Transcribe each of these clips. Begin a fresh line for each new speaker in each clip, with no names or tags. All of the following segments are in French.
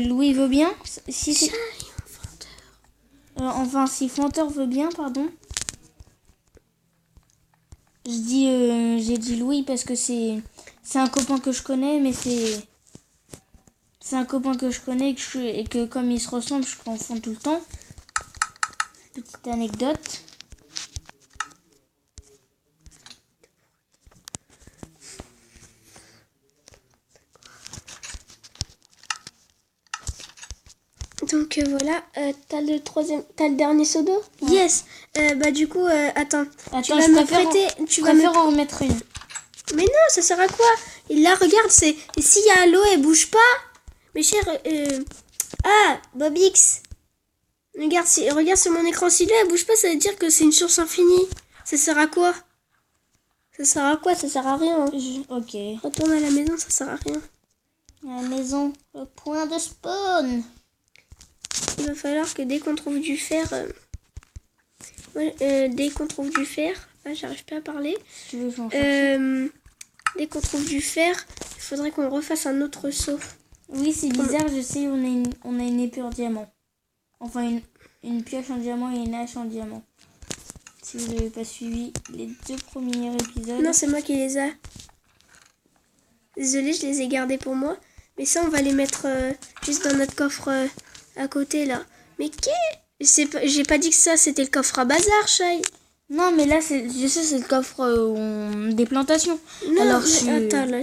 Louis veut bien. Si c'est... enfin, si Fanteur veut bien, pardon. J'ai dit Louis parce que c'est un copain que je connais, mais c'est un copain que je connais et que comme ils se ressemblent, je confonds tout le temps. Petite anecdote.
Donc voilà, t'as le dernier seau d'eau. Ouais. Yes. Bah du coup, attends.
Tu vas me prêter. Tu vas en remettre une.
Mais non, ça sert à quoi? Et là, regarde, c'est s'il y a l'eau, elle bouge pas. Mes chers, ah, Bobix. Regarde sur mon écran, si l'eau elle bouge pas, ça veut dire que c'est une source infinie. Ça sert à quoi? Ça sert à quoi? Ça sert à rien. Hein.
Ok.
Retourne à la maison, ça sert à rien.
À la maison, le point de spawn.
Il va falloir que dès qu'on trouve du fer, ah, j'arrive pas à parler.
Tu veux
dès qu'on trouve du fer, il faudrait qu'on refasse un autre seau.
Oui, c'est bizarre, je sais, on a une épée en diamant. Enfin, une pioche en diamant et une hache en diamant. Si vous n'avez pas suivi les 2 premiers épisodes.
Non, c'est moi qui les ai. Désolée, je les ai gardés pour moi. Mais ça, on va les mettre juste dans notre coffre à côté, là. Mais j'ai pas dit que ça, c'était le coffre à bazar, Shai.
Non, mais là, je sais, c'est le coffre des plantations.
Non,
alors
attends, là.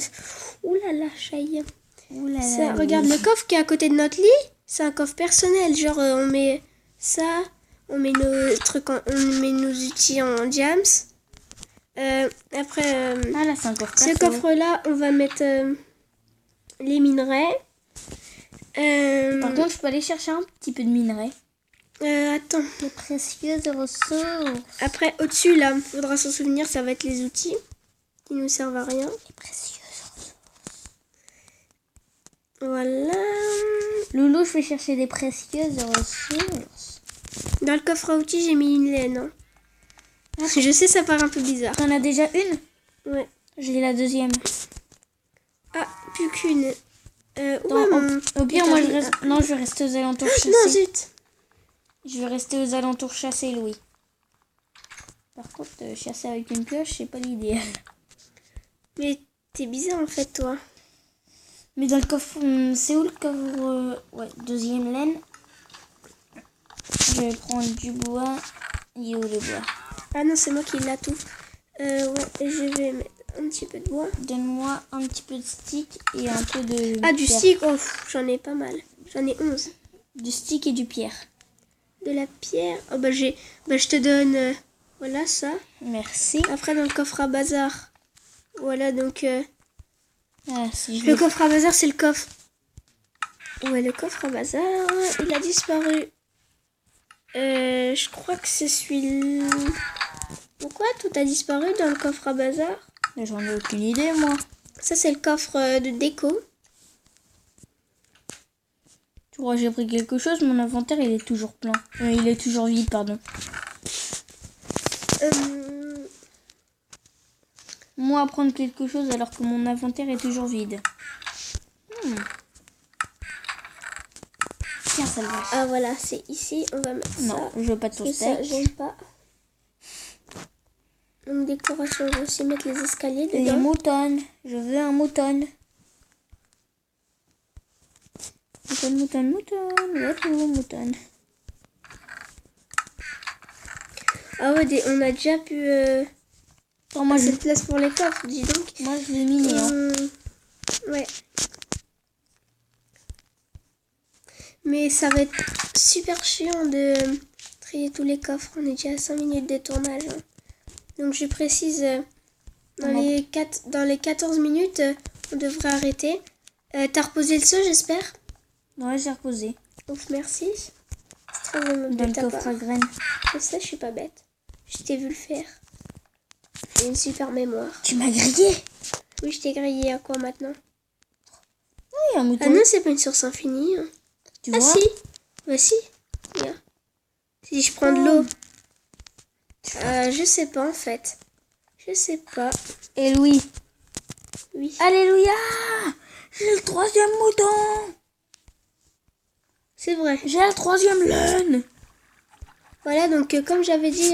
Ouh là là, Shai.
Ça,
regarde, le coffre qui est à côté de notre lit, c'est un coffre personnel. Genre, on met ça, on met nos trucs, on met nos outils en diams. Après,
ah là, c'est un coffre
ce coffre-là, on va mettre les minerais.
Par contre, je peux aller chercher un petit peu de minerais.
Attends.
Les précieuses ressources.
Après, au-dessus, là, il faudra s'en souvenir, ça va être les outils qui nous servent à rien.
Les précieuses ressources.
Voilà.
Loulou, je vais chercher des précieuses ressources.
Dans le coffre à outils, j'ai mis une laine. Hein. Ah, je sais, ça paraît un peu bizarre.
T'en as déjà une?
Ouais.
J'ai la deuxième.
Ah, plus qu'une.
Au pire, moi, je vais rester aux alentours chasser.
Non, zut.
Je vais rester aux alentours chasser, Louis. Par contre, chasser avec une pioche, c'est pas l'idéal.
Mais t'es bizarre, en fait, toi.
Mais dans le coffre, c'est où le coffre? Ouais, deuxième laine. Je vais prendre du bois. Il est où le bois?
Ah non, c'est moi qui l'a tout. Ouais, je vais mettre un petit peu de bois.
Donne-moi un petit peu de stick et un peu de
Ah, du stick? Oh, j'en ai pas mal. J'en ai 11.
Du stick et du pierre.
De la pierre? Oh, bah, je te donne... voilà, ça.
Merci.
Après, dans le coffre à bazar. Voilà, donc...
si
le coffre à bazar, c'est le coffre. Ouais, le coffre à bazar, il a disparu. Je crois que c'est celui-là. Pourquoi tout a disparu dans le coffre à bazar?
J'en ai aucune idée, moi.
Ça, c'est le coffre de déco.
Tu crois que j'ai pris quelque chose? Mon inventaire, il est toujours plein. Il est toujours vide, pardon. Moi, à prendre quelque chose alors que mon inventaire est toujours vide. Tiens, ça le va.
Ah, voilà, c'est ici. On va mettre ça.
Non, je veux pas de ton steak.
Ça, j'aime pas. Donc, décoration, on va aussi mettre les escaliers dedans.
Les moutons. Je veux un mouton. Mouton. Mouton.
Ah ouais, on a déjà pu...
moi,
cette place pour les coffres, dis donc.
Moi, je l'ai miné.
Ouais. Mais ça va être super chiant de trier tous les coffres. On est déjà à 5 minutes de tournage. Hein. Donc, je précise, dans les 14 minutes, on devrait arrêter. T'as reposé le seau, j'espère?
Ouais, j'ai reposé.
Ouf, merci. C'est très aimable
dans
de
le
ta
coffre
part.
à graines.
Je sais, je suis pas bête. Je t'ai vu le faire. J'ai une super mémoire.
Tu m'as grillé?
Oui, je t'ai grillé. À quoi maintenant?
Oui, un mouton.
Ah non, c'est pas une source infinie. Hein.
Tu vois?
Si. Bah si. Bien. Si je prends de l'eau. Je sais pas en fait. Je sais pas.
Et Louis?
Oui.
Alléluia! J'ai le 3e mouton!
C'est vrai.
J'ai la 3e laine.
Voilà, donc comme j'avais dit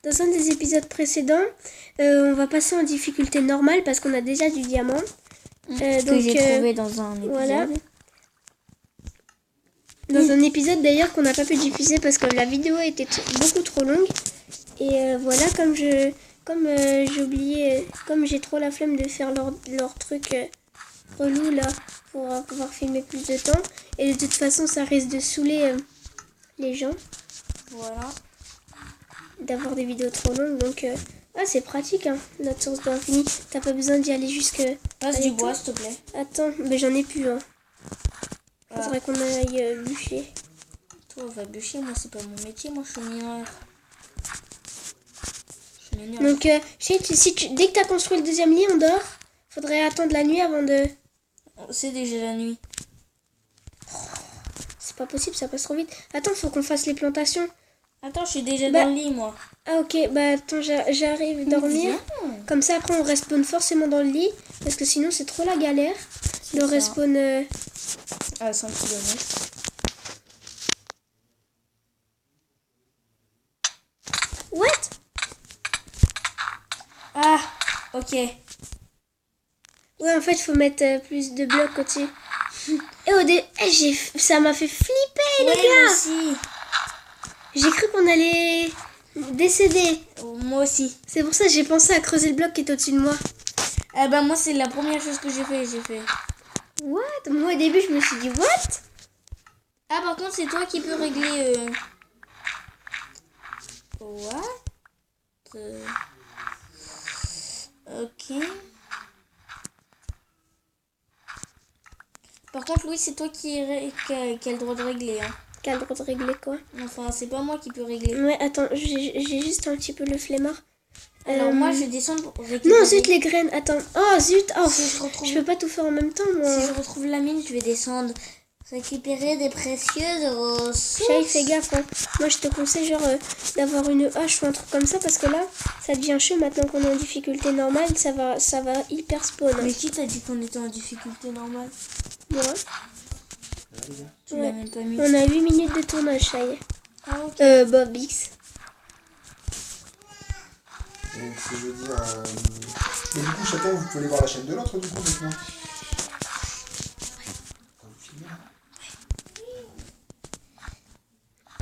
dans un des épisodes précédents, on va passer en difficulté normale parce qu'on a déjà du diamant.
Que j'ai trouvé dans un épisode.
Voilà. Dans un épisode d'ailleurs qu'on n'a pas pu diffuser parce que la vidéo était beaucoup trop longue. Et voilà, comme j'ai oublié, comme j'ai trop la flemme de faire leur truc relou là pour pouvoir filmer plus de temps. Et de toute façon, ça risque de saouler les gens.
Voilà.
D'avoir des vidéos trop longues. Donc, c'est pratique, hein, notre source d'eau infinie. T'as pas besoin d'y aller jusque...
Passe du bois, s'il te plaît.
Attends, mais j'en ai plus. Hein. Faudrait qu'on aille bûcher.
Toi, va bûcher, moi, c'est pas mon métier. Moi, je suis mineur.
Donc, dès que t'as construit le 2e lit, on dort. Faudrait attendre la nuit avant de...
C'est déjà la nuit.
C'est pas possible, ça passe trop vite. Attends, faut qu'on fasse les plantations.
Attends, je suis déjà dans le lit, moi.
Ah, ok, bah attends, j'arrive à dormir. Comme ça, après, on respawn forcément dans le lit. Parce que sinon, c'est trop la galère de respawn...
à 100 km.
What?
Ah, ok.
Ouais, en fait, il faut mettre plus de blocs au-dessus. Et ça m'a fait flipper, les gars.
Moi aussi.
J'ai cru qu'on allait décéder.
Moi aussi.
C'est pour ça que j'ai pensé à creuser le bloc qui est au-dessus de moi.
Eh ben, moi, c'est la première chose que j'ai fait.
What? Moi, au début, je me suis dit, what?
Ah, par contre, c'est toi qui peux régler... What? Ok. Par contre, Louis, c'est toi qui a le droit de régler. Hein.
Qui a le droit de régler quoi?
Enfin, c'est pas moi qui peux régler.
Ouais, attends, j'ai juste un petit peu le flemmard.
Alors, moi, je descends pour récupérer...
Non, zut, les graines, attends. Oh, zut, oh,
si
je peux pas tout faire en même temps, moi.
Si je retrouve la mine, je vais descendre. Récupérer des précieuses ressources.
Chérie, fais gaffe, hein. Moi, je te conseille, genre, d'avoir une hache ou un truc comme ça, parce que là, ça devient chaud maintenant qu'on est en difficulté normale, ça va hyper spawn. Hein.
Mais qui t'a dit qu'on était en difficulté normale?
Moi.
Tu l'as même pas mis.
On a 8 minutes de tournage, ça y est.
Ah, ok.
Bob X.
Donc, je veux dire... Mais du coup, chacun, vous pouvez aller voir la chaîne de l'autre, du coup, maintenant.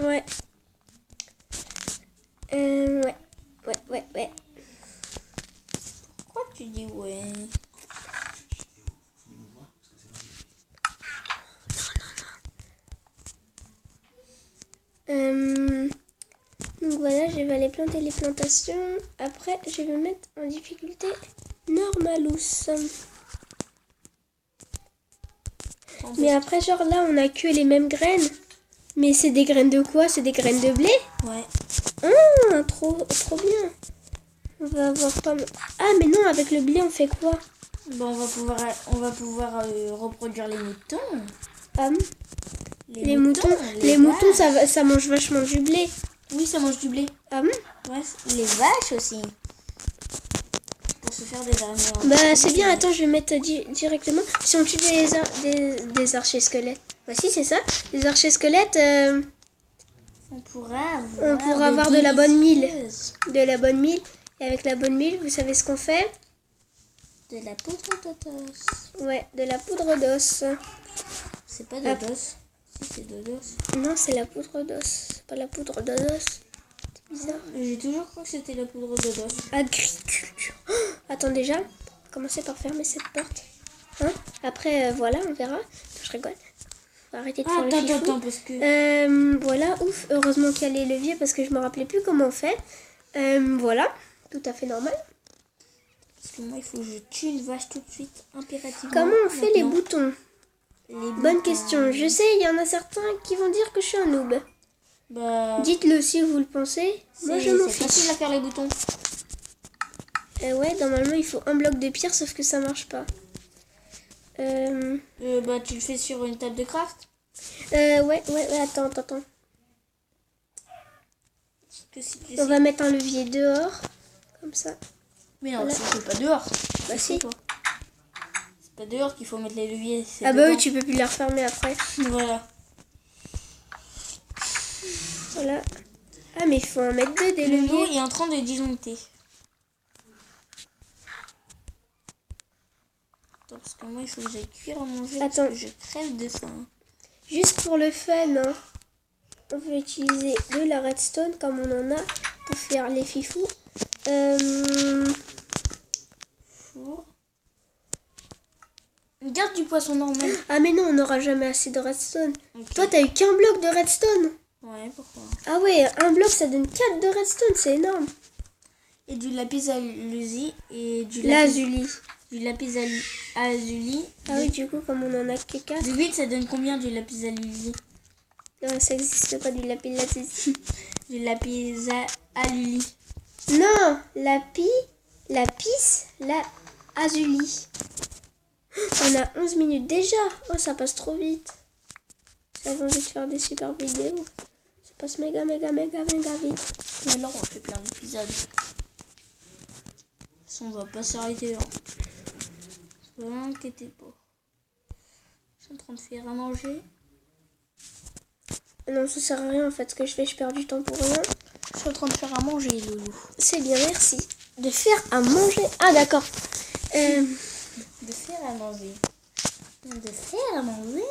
Ouais. Ouais.
Pourquoi tu dis ouais?
Donc voilà, je vais aller planter les plantations. Après, je vais mettre en difficulté normalus. Mais après, genre là, on a que les mêmes graines. Mais c'est des graines de quoi? C'est des graines de blé?
Ouais.
Ah, trop bien. On va avoir pas mal... Ah, mais non, avec le blé, on fait quoi?
Bon, on va pouvoir reproduire les moutons.
Ah, les moutons, ça mange vachement du blé.
Oui, ça mange du blé.
Ah bon?
Ouais, les vaches aussi. Pour se faire des dernières.
Bah, c'est bien. Attends, je vais mettre directement. Si on tue des archers squelettes. Bah, si, c'est ça. Les archers squelettes,
on pourra
avoir de la bonne mille. De la bonne mille. Et avec la bonne mille, vous savez ce qu'on fait?
De la poudre d'os.
Ouais, de la poudre d'os.
C'est pas de d'os. Si, c'est de d'os.
Non, c'est la poudre d'os. C'est pas la poudre d'os. C'est bizarre.
J'ai toujours cru que c'était la poudre de d'os.
Agriculture. Oh, attends, déjà, on va commencer par fermer cette porte. Hein? Après, voilà, on verra. Je rigole. Faut arrêter de faire le fifou.
Attends, parce que...
voilà, ouf. Heureusement qu'il y a les leviers parce que je me rappelais plus comment on fait. Voilà, tout à fait normal.
Parce que moi, il faut que je tue une vache tout de suite, impérativement.
Comment on fait les boutons? Bonne question. Je sais, il y en a certains qui vont dire que je suis un noob.
Bah...
Dites-le si vous le pensez. Moi, je m'en
fiche. C'est
fiche.
facile à faire les boutons.
Ouais, normalement, il faut un bloc de pierre, sauf que ça marche pas.
Bah, tu le fais sur une table de craft.
Ouais, attends.
Que si tu
On va mettre un levier dehors, comme ça.
Mais non, c'est pas dehors.
Bah si.
C'est pas dehors qu'il faut mettre les leviers.
Ah bah oui, tu peux plus les refermer après.
Voilà.
Voilà. Ah, mais il faut en mettre 2 des
Le lot
leviers.
est en train de disjoncter. Attends, parce que moi, il faut que j'aille cuire à manger.
Attends.
Parce que je crève de faim.
Juste pour le fun, hein, on peut utiliser de la redstone comme on en a pour faire les fifous.
Four. Garde du poisson normal.
Ah, mais non, on n'aura jamais assez de redstone.
Ok.
Toi, t'as eu qu'un bloc de redstone.
Ouais, pourquoi?
Ah ouais, un bloc, ça donne 4 de redstone, c'est énorme.
Et du lapis lazuli et
Lazuli.
du lapis lazuli.
Ah oui, du coup, comme on en a que 4,
Du 8, ça donne combien du lapis lazuli?
ça n'existe pas du lapis lazuli.
Du lapis lazuli.
Non, lapis, lazuli. On a 11 minutes déjà. Oh, ça passe trop vite. J'avais envie de faire des super vidéos. Ça passe méga vite.
Mais alors, on fait plein d'épisodes. On va pas s'arrêter là. Ne vous inquiétez pas. Je suis en train de faire à manger.
Non, ça sert à rien en fait. Ce que je fais, je perds du temps pour rien.
Je suis en train de faire à manger, Loulou.
C'est bien, merci. De faire à manger. Ah, d'accord.
De faire à manger. De faire à manger.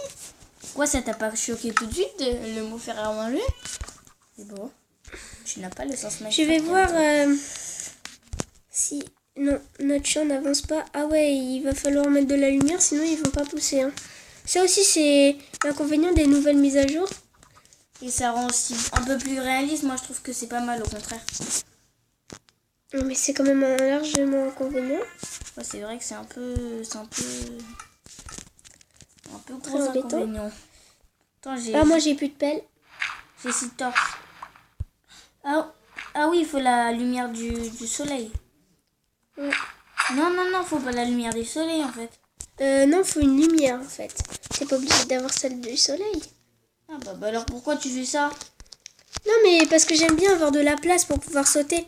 Quoi, ça t'a pas choqué tout de suite le mot faire à manger? C'est beau. Tu n'as pas le sens magique.
Je vais voir si... Non, notre champ n'avance pas. Ah ouais, il va falloir mettre de la lumière, sinon ils vont pas pousser. Hein. Ça aussi, c'est l'inconvénient des nouvelles mises à jour.
Et ça rend aussi un peu plus réaliste. Moi, je trouve que c'est pas mal, au contraire.
Mais c'est quand même un largement inconvénient.
Ouais, c'est vrai que c'est un peu
Très
gros
embêtant.
inconvénient. Attends,
Ah, moi j'ai plus de pelle.
j'ai 6 torches. Ah oui, il faut la lumière du soleil.
Ouais.
Non, faut pas la lumière du soleil en fait.
Non, faut une lumière en fait. C'est pas obligé d'avoir celle du soleil.
Ah bah alors pourquoi tu fais ça?
Non, mais parce que j'aime bien avoir de la place pour pouvoir sauter.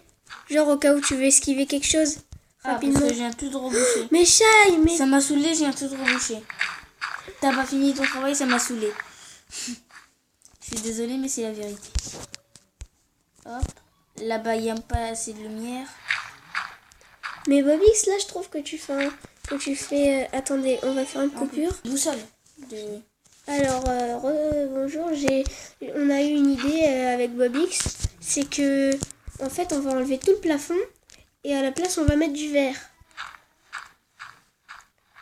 Genre au cas où tu veux esquiver quelque chose
Ah,
rapidement.
parce que je viens tout de reboucher.
Mais Shai, mais...
Ça m'a saoulé, je viens tout de reboucher. T'as pas fini ton travail, ça m'a saoulé. Je suis désolée, mais c'est la vérité. Hop. Là-bas, il n'y a pas assez de lumière.
Mais Bobix, là je trouve que tu fais... attendez, on va faire une coupure.
Boussole.
Alors, bonjour, on a eu une idée avec Bobix. C'est que, en fait, on va enlever tout le plafond et à la place, on va mettre du verre.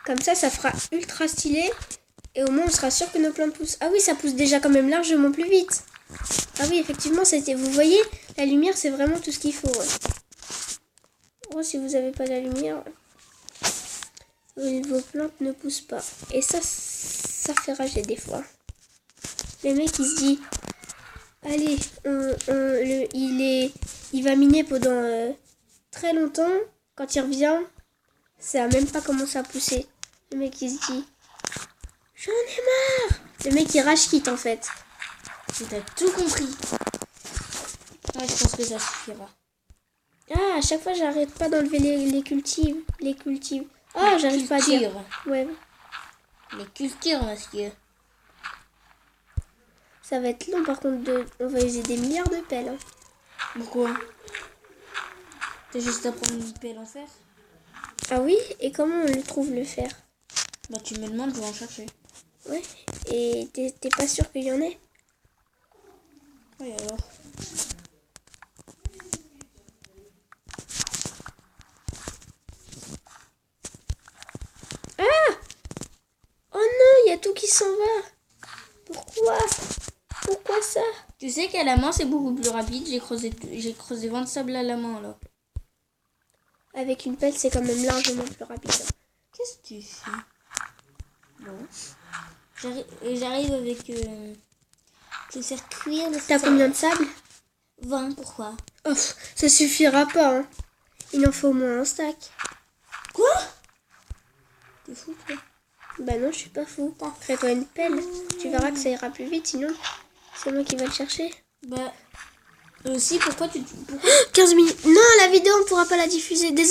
Comme ça fera ultra stylé et au moins, on sera sûr que nos plantes poussent. Ah oui, ça pousse déjà quand même largement plus vite. Ah oui, effectivement, vous voyez, la lumière, c'est vraiment tout ce qu'il faut. Ouais. Oh, si vous n'avez pas la lumière, vos plantes ne poussent pas. Et ça fait rager des fois. Le mec, il se dit, allez, il va miner pendant très longtemps. Quand il revient, ça a même pas commencé à pousser. Le mec, il se dit, j'en ai marre. Le mec, il rage quitte en fait.
Tu as tout compris. Ouais, je pense que ça suffira.
Ah, à chaque fois, j'arrête pas d'enlever les cultives. Les cultives. Ah, j'arrive pas à dire. Ouais.
Les cultures, monsieur.
Ça va être long, par contre, on va user des milliards de pelles. Hein.
Pourquoi? T'as juste à prendre une pelle en fer?
Ah oui? Et comment on le trouve, le fer?
Bah tu me demandes, je vais en chercher.
Ouais. Et t'es pas sûr qu'il y en ait?
Oui, alors.
Ah! Oh non, il y a tout qui s'en va. Pourquoi ça?
Tu sais qu'à la main, c'est beaucoup plus rapide. J'ai creusé 20 sables à la main, là.
Avec une pelle, c'est quand même largement plus rapide.
Qu'est-ce que tu fais? Bon. J'arrive avec... le faire cuire.
T'as combien de sable?
20, pourquoi?
Oh, ça suffira pas. Hein. Il en faut au moins un stack.
Quoi? T'es fou, toi?
Bah non, je suis pas fou. Crée-toi une pelle. Tu verras que ça ira plus vite, sinon c'est moi qui vais le chercher.
Bah... aussi, pourquoi
15 minutes. Non, la vidéo, on pourra pas la diffuser. Désolé.